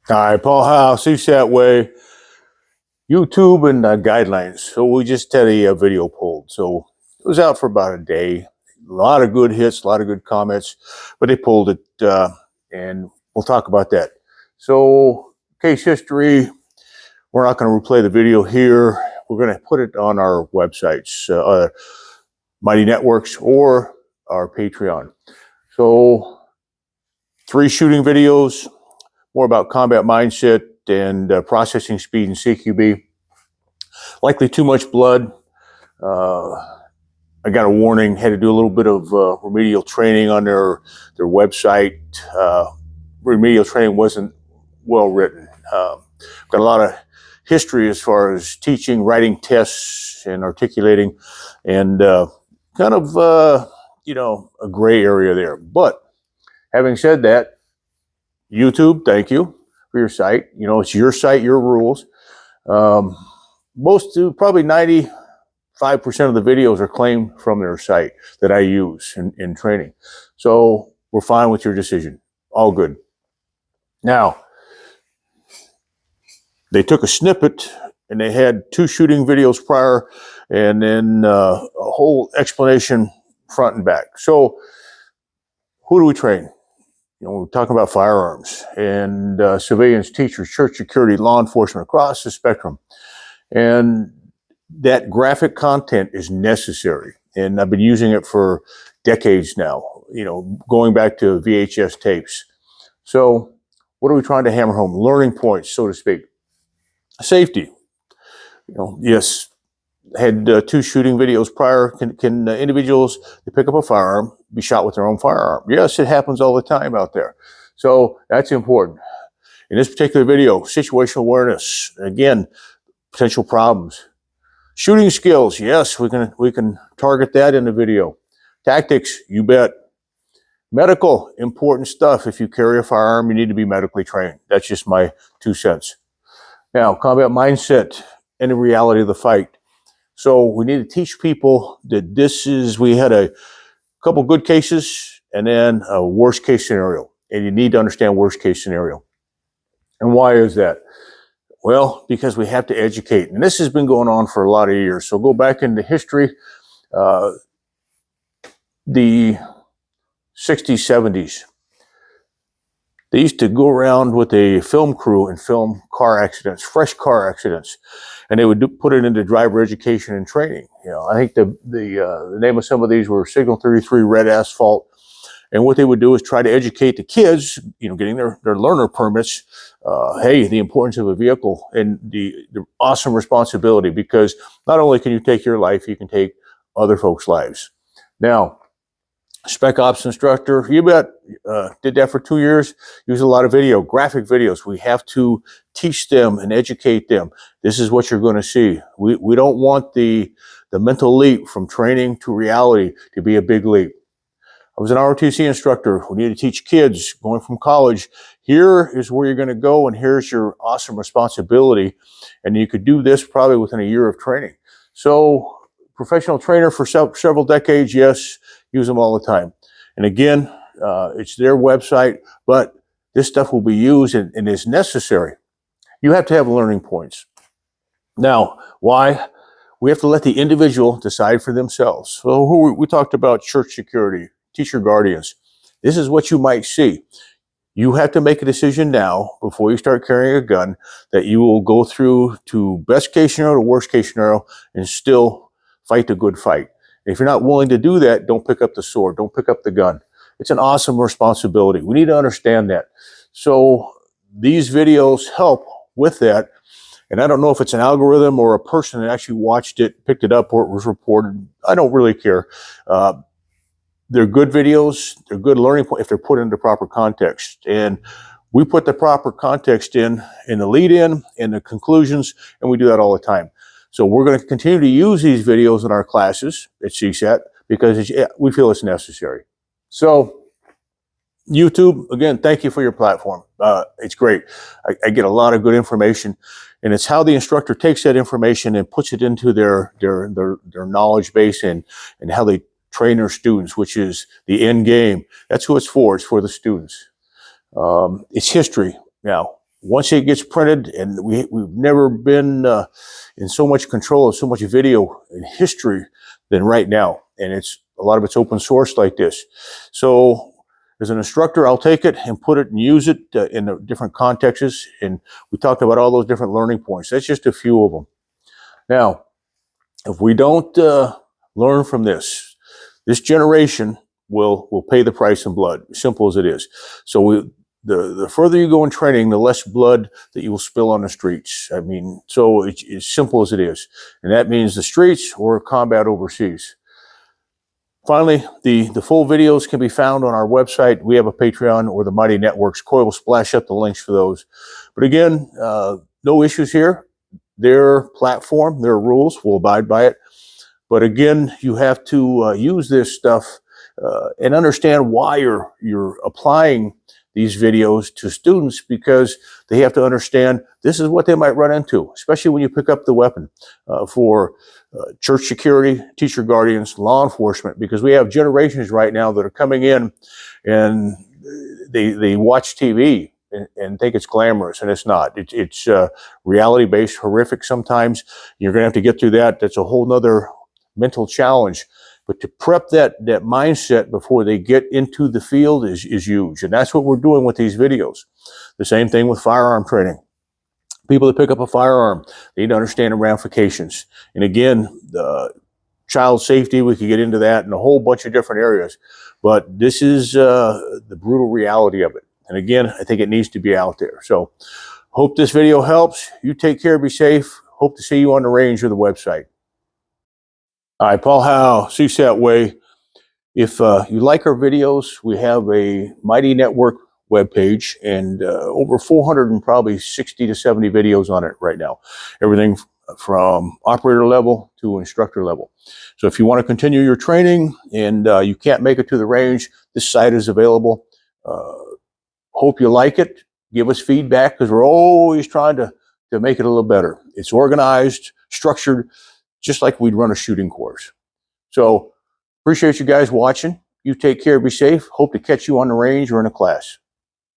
Hi, Paul Howe, CSAT way, YouTube and guidelines. So we just had a video pulled. So it was out for about a day. A lot of good hits, a lot of good comments, but they pulled it, and we'll talk about that. So case history, we're not going to replay the video here. We're going to put it on our websites, Mighty Networks or our Patreon. So 3 shooting videos, more about combat mindset and processing speed and CQB. Likely too much blood. I got a warning, had to do a little bit of remedial training on their website. Remedial training wasn't well written. Got a lot of history as far as teaching, writing tests, and articulating, and kind of, a gray area there. But having said that, YouTube, thank you for your site. It's your site, your rules. Probably 95% of the videos are claimed from their site that I use in training. So we're fine with your decision. All good. Now, they took a snippet and they had 2 shooting videos prior and then a whole explanation front and back. So who do we train? We're talking about firearms and civilians, teachers, church security, law enforcement across the spectrum. And that graphic content is necessary. And I've been using it for decades now, going back to VHS tapes. So what are we trying to hammer home? Learning points, so to speak. Safety. Yes, had 2 shooting videos prior. Can individuals that pick up a firearm be shot with their own firearm? Yes, it happens all the time out there. So that's important. In this particular video, situational awareness. Again, potential problems. Shooting skills, yes, we can target that in the video. Tactics, you bet. Medical, important stuff. If you carry a firearm, you need to be medically trained. That's just my 2 cents. Now, combat mindset and the reality of the fight. So we need to teach people that we had a couple good cases and then a worst case scenario. And you need to understand worst case scenario. And why is that? Well, because we have to educate. And this has been going on for a lot of years. So go back into history, the 60s, 70s. They used to go around with a film crew and film car accidents, fresh car accidents. And they would put it into driver education and training. I think the name of some of these were Signal 33, Red Asphalt. And what they would do is try to educate the kids, getting their learner permits, the importance of a vehicle and the awesome responsibility, because not only can you take your life, you can take other folks' lives. Now, Spec Ops instructor, you bet, did that for 2 years, use a lot of graphic videos. We have to teach them and educate them. This is what you're going to see. We don't want the mental leap from training to reality to be a big leap. I was an ROTC instructor. We need to teach kids going from college, here is where you're going to go and here's your awesome responsibility. And you could do this probably within a year of training. So professional trainer for several decades, yes, use them all the time. And again, it's their website, but this stuff will be used and is necessary. You have to have learning points. Now, why? We have to let the individual decide for themselves. So we talked about church security, teacher guardians. This is what you might see. You have to make a decision now before you start carrying a gun that you will go through to best case scenario to worst case scenario and still fight the good fight. If you're not willing to do that, don't pick up the sword, don't pick up the gun. It's an awesome responsibility. We need to understand that. So these videos help with that. And I don't know if it's an algorithm or a person that actually watched it, picked it up, or it was reported. I don't really care. They're good videos. They're good learning points if they're put into proper context. And we put the proper context in the lead-in, in the conclusions, and we do that all the time. So we're going to continue to use these videos in our classes at CSAT because we feel it's necessary. So YouTube, again, thank you for your platform. It's great. I get a lot of good information, and it's how the instructor takes that information and puts it into their knowledge base and how they train their students, which is the end game. That's who it's for. It's for the students. It's history. Now, once it gets printed, and we've never been in so much control of so much video in history than right now. And a lot of it's open source like this. So as an instructor, I'll take it and put it and use it in the different contexts. And we talked about all those different learning points. That's just a few of them. Now, if we don't learn from this generation will pay the price in blood, simple as it is. So the further you go in training, the less blood that you will spill on the streets. I mean, so it's as simple as it is. And that means the streets or combat overseas. Finally, the full videos can be found on our website. We have a Patreon or the Mighty Networks. Coy will splash up the links for those. But again, no issues here. Their platform, their rules, we'll abide by it. But again, you have to use this stuff and understand why you're applying these videos to students, because they have to understand this is what they might run into, especially when you pick up the weapon for church security, teacher guardians, law enforcement, because we have generations right now that are coming in and they watch TV and think it's glamorous, and it's not. It's reality-based, horrific sometimes. You're going to have to get through that. That's a whole nother mental challenge. But to prep that mindset before they get into the field is huge. And that's what we're doing with these videos. The same thing with firearm training. People that pick up a firearm, they need to understand the ramifications. And again, the child safety, we could get into that in a whole bunch of different areas. But this is the brutal reality of it. And again, I think it needs to be out there. So hope this video helps. You take care, be safe. Hope to see you on the range or the website. Hi, Paul Howe, CSAT Way. If you like our videos, we have a Mighty Network webpage and over 400 and probably 60 to 70 videos on it right now. Everything from operator level to instructor level. So if you want to continue your training and you can't make it to the range, this site is available. Hope you like it. Give us feedback, because we're always trying to make it a little better. It's organized, structured, just like we'd run a shooting course. So appreciate you guys watching. You take care, be safe. Hope to catch you on the range or in a class.